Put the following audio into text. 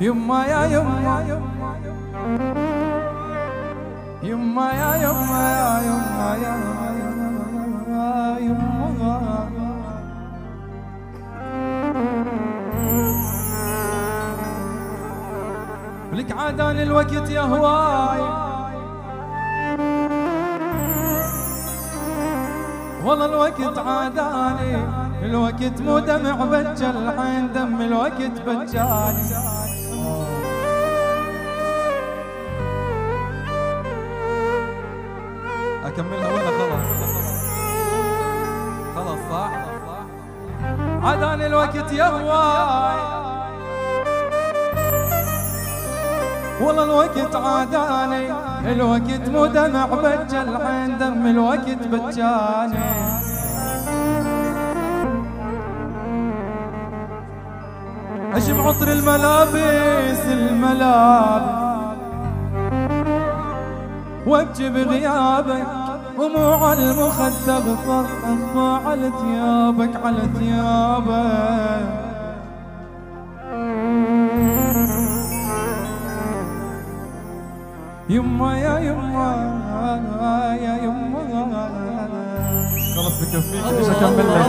يما يا يما يما يا يما يا يما يا يما لك عادان الوقت يا هواي والله الوقت عاداني الوقت مو دمع بجى الحين دم الوقت بجاني أكملها ولا خلاص صح عاداني الوقت يا هواي والله الوقت عاداني الوقت مو دمع بجى الحين دم الوقت بجاني أشم عطر الملابس وابكي بغيابك ودموع المخدة بفرحة على ثيابك على ثيابك يما يا يما يا يما خلص بكفيك مش هكمل لك